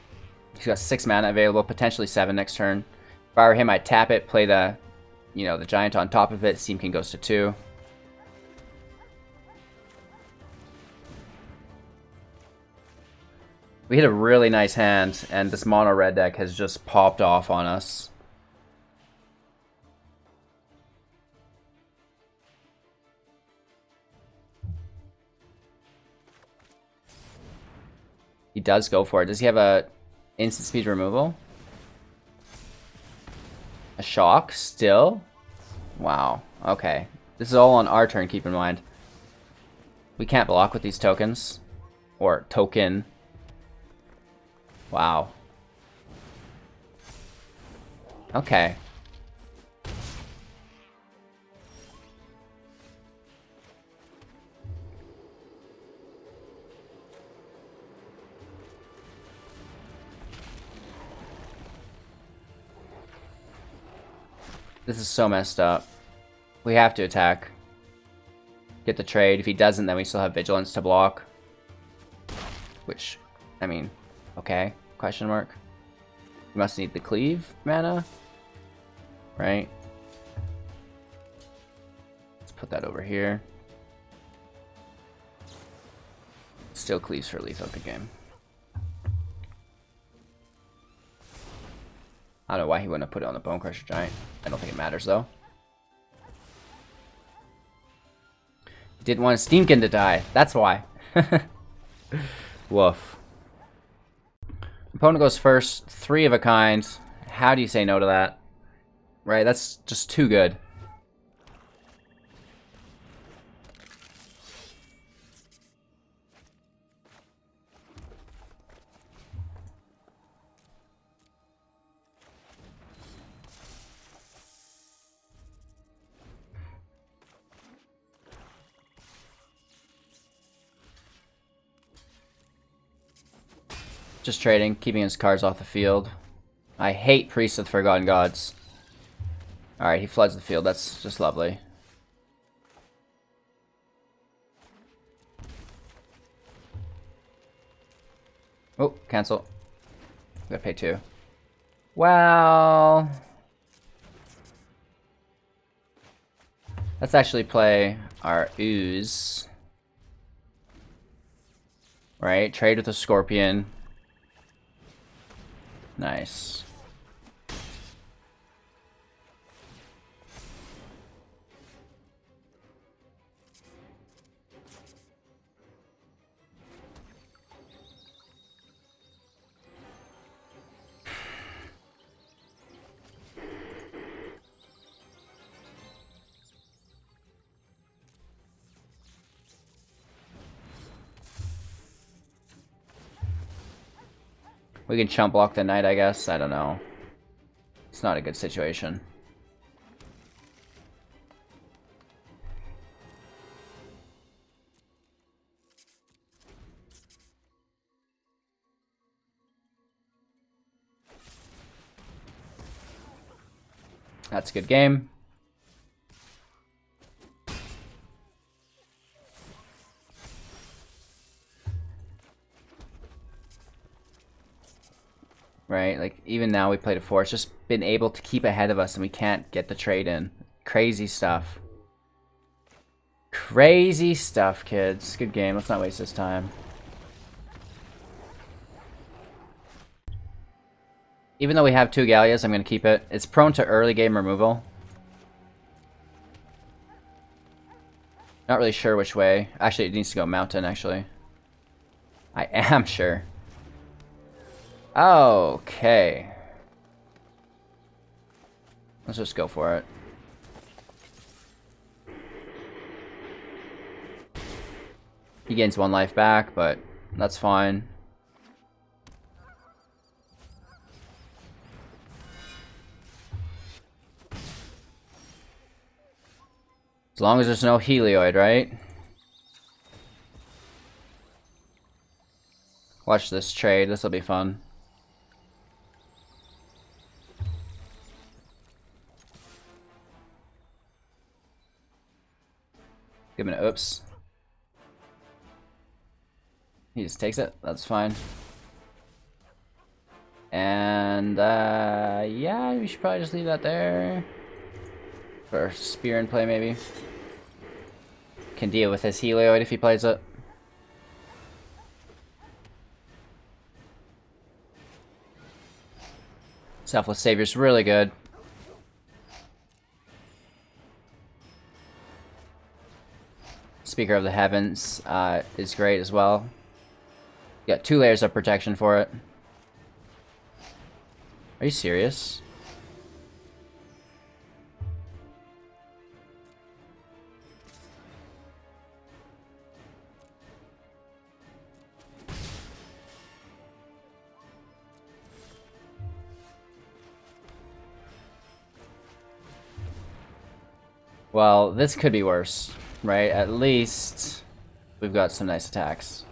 S1: He's got 6 mana available, potentially 7 next turn. If I were him, I'd tap it, play the, you know, the Giant on top of it. Steamkin goes to 2. We hit a really nice hand, and this mono red deck has just popped off on us. He does go for it. Does he have a instant speed removal? A shock still? Wow. Okay. This is all on our turn, keep in mind. We can't block with these tokens. Or token. Wow. Okay. This is so messed up. We have to attack. Get the trade. If he doesn't, then we still have Vigilance to block. Which, I mean, okay, question mark. We must need the cleave mana, right? Let's put that over here. Still cleaves for lethal, good game. I don't know why he wouldn't have put it on the Bonecrusher Giant. I don't think it matters, though. He didn't want a Steamkin to die. That's why. Woof. Opponent goes first. 3 of a kind. How do you say no to that? Right, that's just too good. Just trading, keeping his cards off the field. I hate Priests of the Forgotten Gods. Alright, he floods the field. That's just lovely. Oh, cancel. Gotta pay 2. Well... let's actually play our Ooze. Right, trade with a Scorpion. Nice. We can chump block the knight, I guess. I don't know. It's not a good situation. That's a good game. Right, like, even now we played a 4. It's just been able to keep ahead of us and we can't get the trade in. Crazy stuff. Crazy stuff, kids. Good game. Let's not waste this time. Even though we have 2 Gallias, I'm going to keep it. It's prone to early game removal. Not really sure which way. Actually, it needs to go mountain, actually. I am sure. Okay. Let's just go for it. He gains 1 life back, but that's fine. As long as there's no Helioid, right? Watch this trade. This will be fun. Give him an oops. He just takes it. That's fine. And, yeah, we should probably just leave that there. For spear in play, maybe. Can deal with his Helioid if he plays it. Selfless Savior's really good. Speaker of the Heavens is great as well. You got 2 layers of protection for it. Are you serious? Well, this could be worse, right? At least we've got some nice attacks.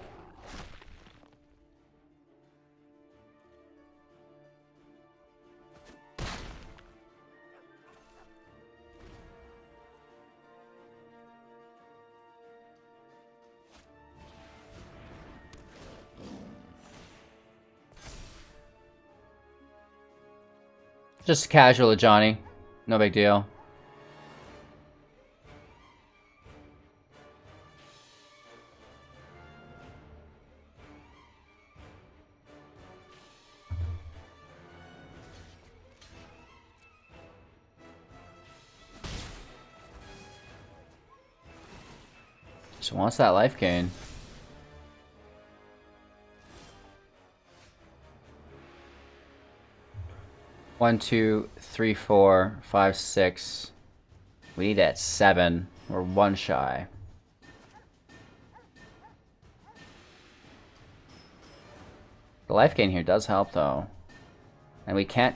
S1: Just casual Johnny. No big deal. Just wants that life gain. One, 2, 3, 4, 5, 6. We need at 7. We're 1 shy. The life gain here does help, though. And we can't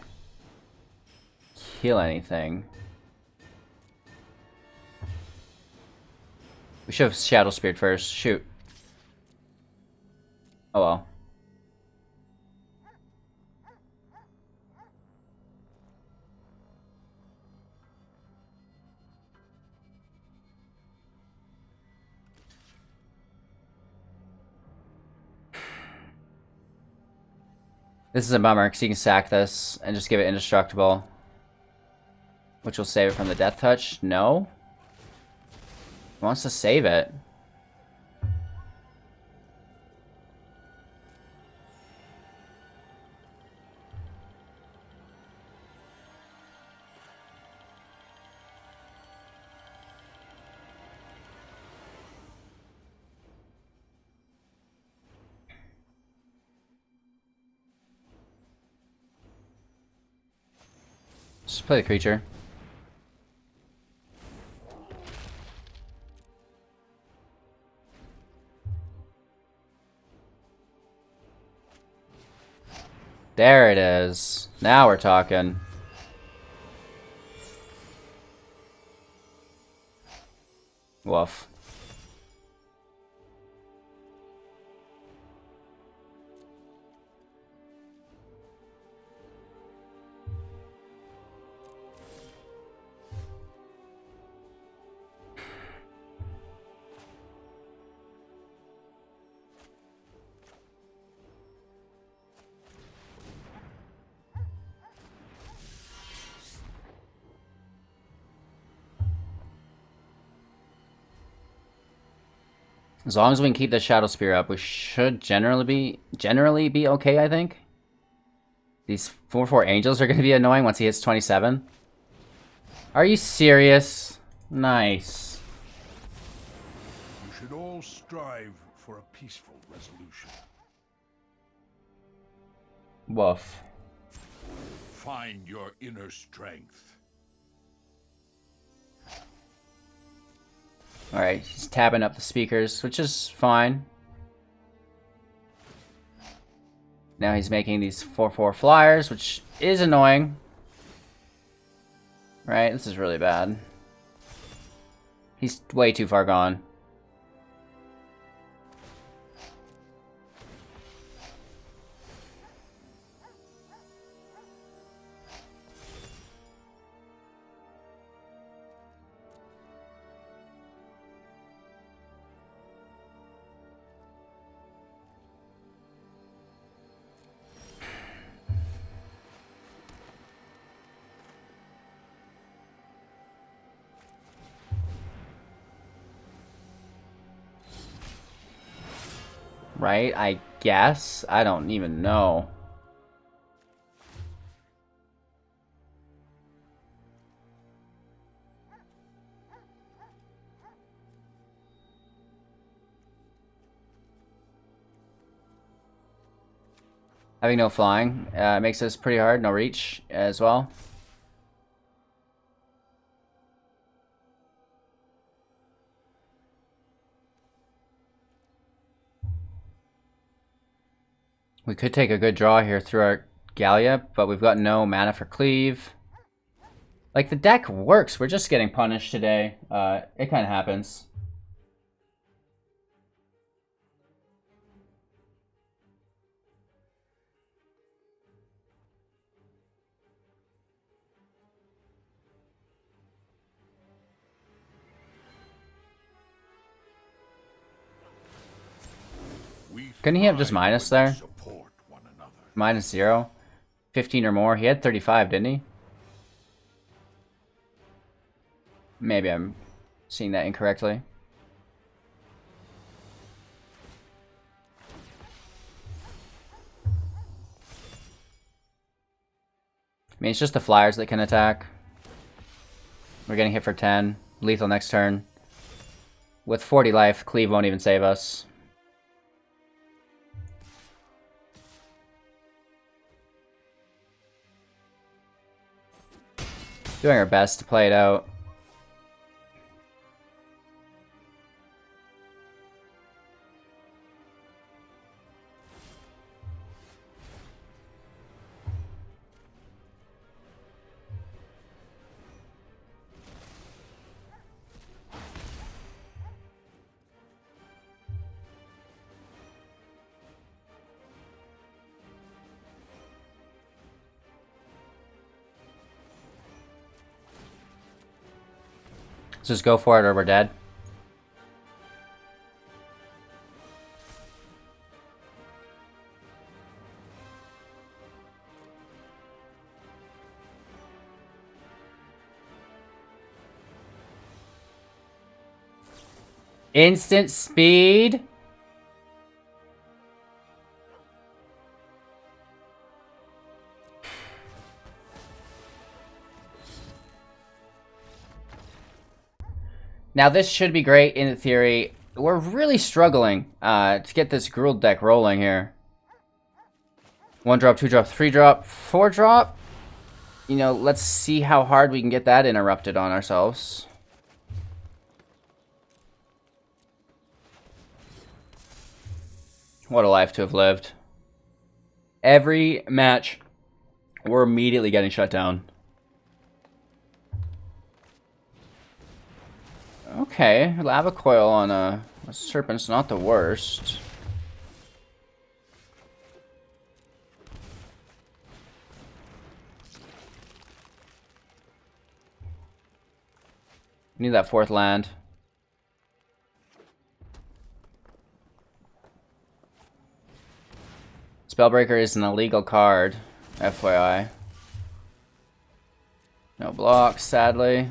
S1: kill anything. We should have Shadow Speared first. Shoot. Oh well. This is a bummer, because you can sack this and just give it indestructible. Which will save it from the death touch. No? He wants to save it. Just play the creature. There it is. Now we're talking. Woof. As long as we can keep the Shadow Spear up, we should generally be okay, I think. These 4/4 Angels are going to be annoying once he hits 27. Are you serious? Nice.
S2: You should all strive for a peaceful resolution.
S1: Woof.
S2: Find your inner strength.
S1: Alright, he's tapping up the speakers, which is fine. Now he's making these 4/4 flyers, which is annoying. Right, this is really bad. He's way too far gone. Right, I guess? I don't even know. Having no flying makes this pretty hard. No reach as well. We could take a good draw here through our Gallia, but we've got no mana for Cleave. Like, the deck works. We're just getting punished today. It kind of happens. Couldn't he have just minus there? Minus 0? 15 or more? He had 35, didn't he? Maybe I'm seeing that incorrectly. I mean, it's just the flyers that can attack. We're getting hit for 10. Lethal next turn. With 40 life, Cleave won't even save us. Doing our best to play it out. Let's just go for it or we're dead. Instant speed. Now this should be great in theory. We're really struggling to get this Gruul deck rolling here. 1 drop, 2 drop, 3 drop, 4 drop. You know, let's see how hard we can get that interrupted on ourselves. What a life to have lived. Every match, we're immediately getting shut down. Okay, lava coil on a serpent's not the worst. Need that 4th land. Spellbreaker is an illegal card, FYI. No blocks, sadly.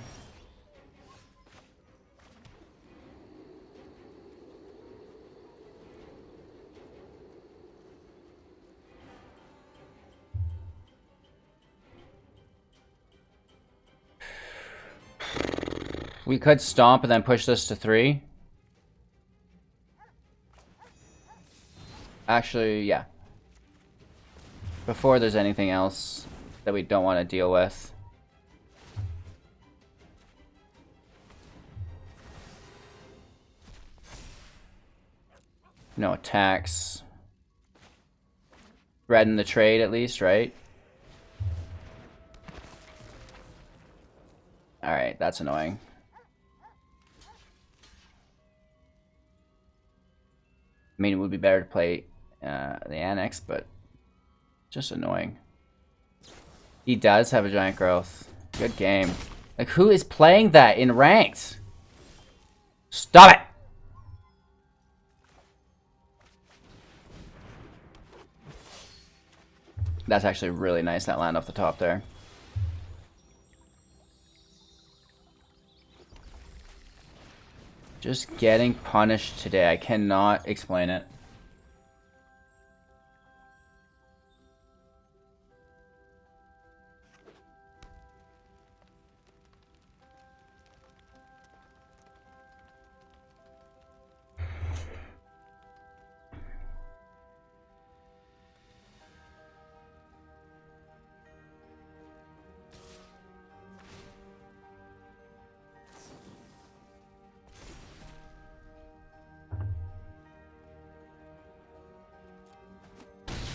S1: We could stomp and then push this to 3. Actually, yeah. Before there's anything else that we don't want to deal with. No attacks. Threaten the trade at least, right? Alright, that's annoying. I mean, it would be better to play the Annex, but just annoying. He does have a giant growth. Good game. Like, who is playing that in ranked? Stop it! That's actually really nice, that land off the top there. Just getting punished today. I cannot explain it.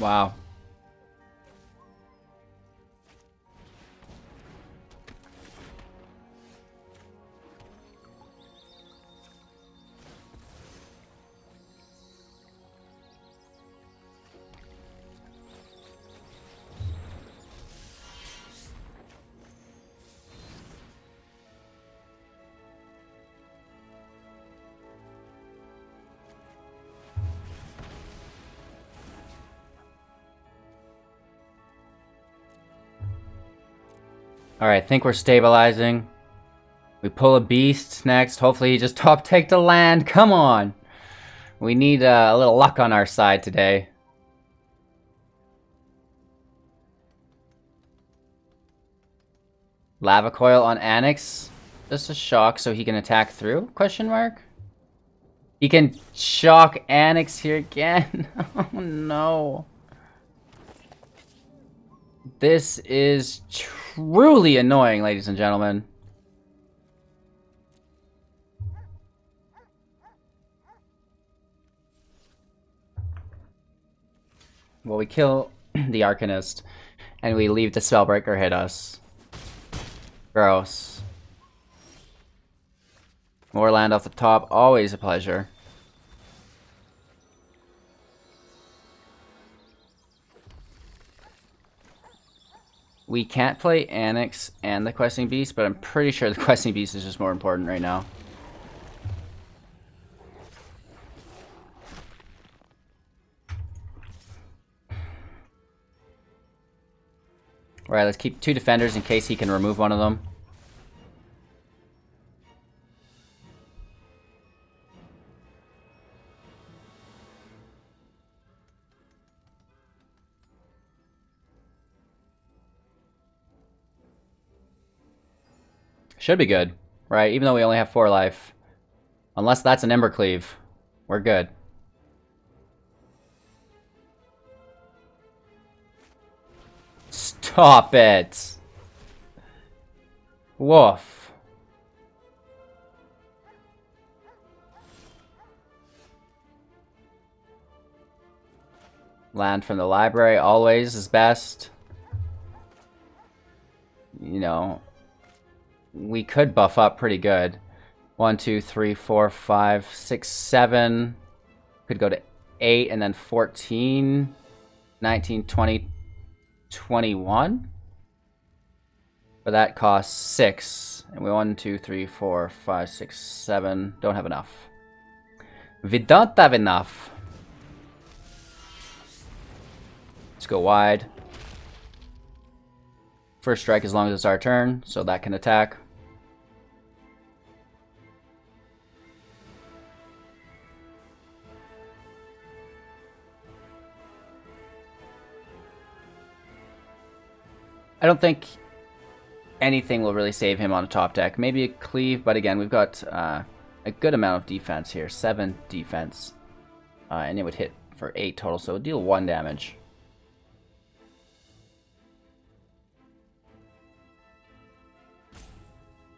S1: Wow. Alright, I think we're stabilizing. We pull a beast next. Hopefully he just top take the land. Come on! We need a little luck on our side today. Lava coil on Annex. Just a shock so he can attack through? Question mark? He can shock Annex here again. Oh no. This is truly annoying, ladies and gentlemen. Well, we kill the Arcanist, and we leave the Spellbreaker hit us. Gross. More land off the top, always a pleasure. We can't play Annex and the Questing Beast, but I'm pretty sure the Questing Beast is just more important right now. Alright, let's keep 2 defenders in case he can remove one of them. Should be good, right? Even though we only have 4 life. Unless that's an Embercleave, we're good. Stop it! Woof. Land from the library always is best. You know, we could buff up pretty good. 1, 2, 3, 4, 5, 6, 7. Could go to 8 and then 14, 19, 20, 21. But that costs 6. And we 1, 2, 3, 4, 5, 6, 7. Don't have enough. We don't have enough. Let's go wide. First strike as long as it's our turn, so that can attack. I don't think anything will really save him on a top deck. Maybe a cleave, but again, we've got a good amount of defense here. 7 defense. And it would hit for 8 total, so it would deal 1 damage.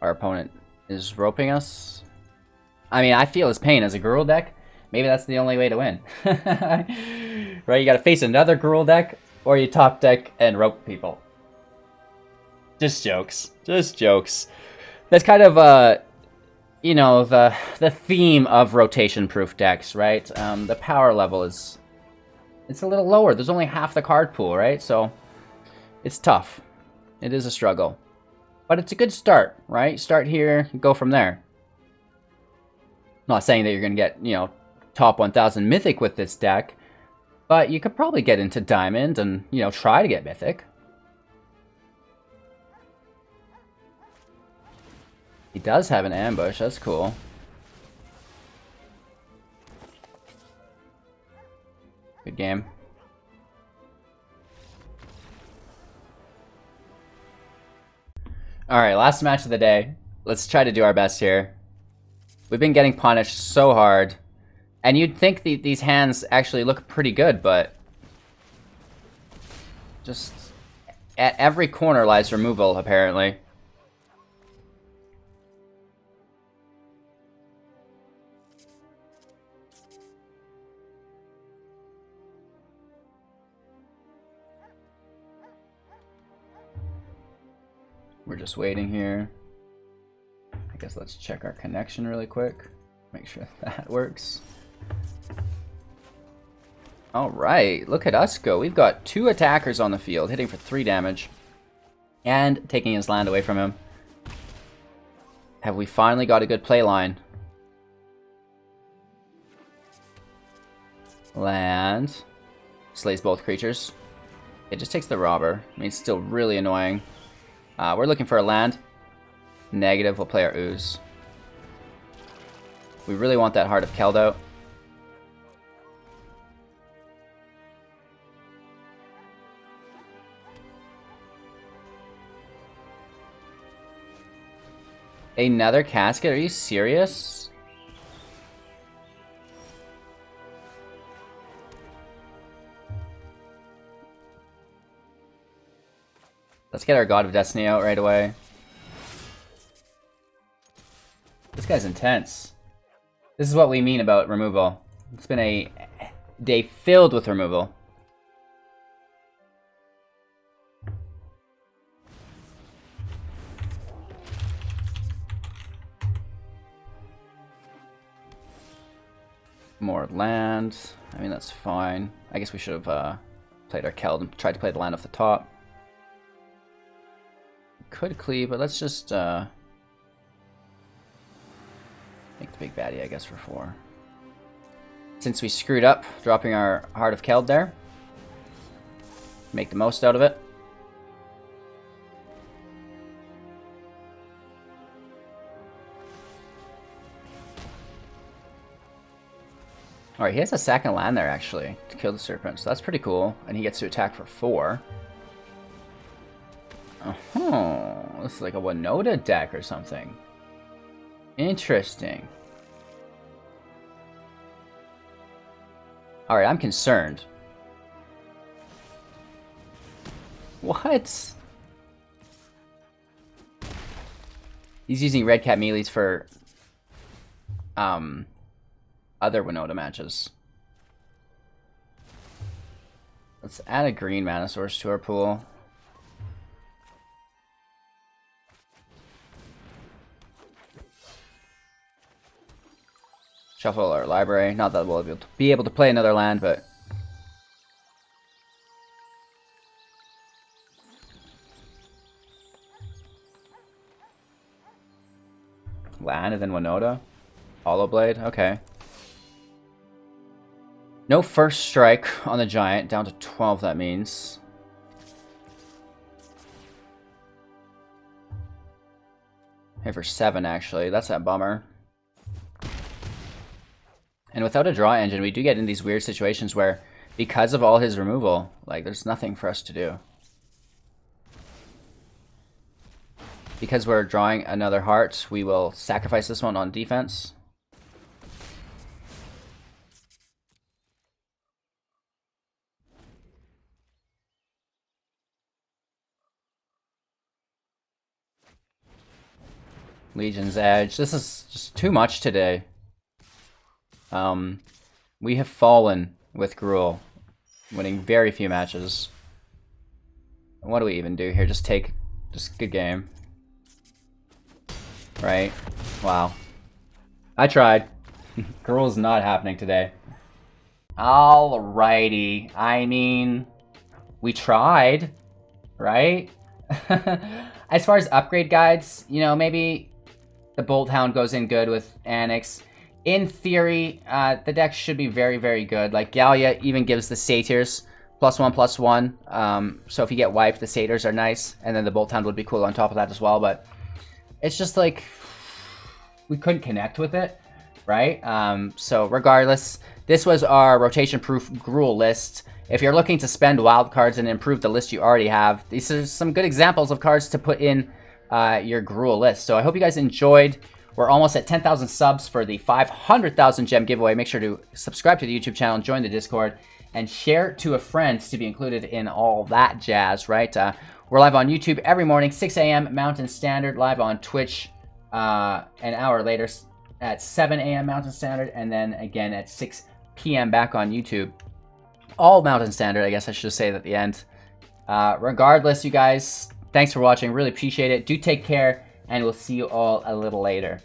S1: Our opponent is roping us. I mean, I feel his pain as a Gruul deck. Maybe that's the only way to win. Right, you gotta face another Gruul deck, or you top deck and rope people. Just jokes. Just jokes. That's kind of, you know, the theme of rotation-proof decks, right? The power level is... It's a little lower. There's only half the card pool, right? So, it's tough. It is a struggle. But it's a good start, right? Start here, go from there. Not saying that you're going to get, you know, top 1000 Mythic with this deck, but you could probably get into Diamond and, you know, try to get Mythic. He does have an ambush, that's cool. Good game. Alright, last match of the day. Let's try to do our best here. We've been getting punished so hard. And you'd think these hands actually look pretty good, but... just... at every corner lies removal, apparently. We're just waiting here. I guess let's check our connection really quick. Make sure that works. Alright, look at us go. We've got 2 attackers on the field, hitting for 3 damage. And taking his land away from him. Have we finally got a good play line? Land. Slays both creatures. It just takes the robber. I mean, it's still really annoying. We're looking for a land. Negative, we'll play our Ooze. We really want that Heart of Keld out. Another casket? Are you serious? Let's get our God of Destiny out right away. This guy's intense. This is what we mean about removal. It's been a day filled with removal. More land. I mean, that's fine. I guess we should have played our Keld and tried to play the land off the top. Could cleave, but let's just make the big baddie, I guess, for 4. Since we screwed up dropping our Heart of Keld there, make the most out of it. Alright, he has a second land there, actually, to kill the Serpent, so that's pretty cool. And he gets to attack for 4. Oh, this is like a Winota deck or something. Interesting. Alright, I'm concerned. What? He's using red cat melees for other Winota matches. Let's add a green mana source to our pool. Shuffle our library. Not that we'll be able to play another land, but land and then Winota. Hollow Blade, okay. No first strike on the Giant, down to 12 that means. Here for 7 actually, that's a bummer. And without a draw engine, we do get in these weird situations where, because of all his removal, like, there's nothing for us to do. Because we're drawing another heart, we will sacrifice this one on defense. Legion's Edge. This is just too much today. We have fallen with Gruul, winning very few matches. What do we even do here? Just good game. Right? Wow. I tried. Gruul's not happening today. Alrighty. I mean, we tried, right? As far as upgrade guides, you know, maybe the Bolt Hound goes in good with Annex. In theory, the deck should be very, very good. Like, Gallia even gives the Satyrs +1/+1. So if you get wiped, the Satyrs are nice. And then the Bolt Hound would be cool on top of that as well. But it's just like, we couldn't connect with it, right? So regardless, this was our rotation-proof Gruul list. If you're looking to spend wild cards and improve the list you already have, these are some good examples of cards to put in your Gruul list. So I hope you guys enjoyed. We're almost at 10,000 subs for the 500,000 gem giveaway. Make sure to subscribe to the YouTube channel, join the Discord, and share to a friend to be included in all that jazz, right? We're live on YouTube every morning, 6 a.m. Mountain Standard, live on Twitch an hour later at 7 a.m. Mountain Standard, and then again at 6 p.m. back on YouTube. All Mountain Standard, I guess I should say at the end. Regardless, you guys, thanks for watching. Really appreciate it. Do take care, and we'll see you all a little later.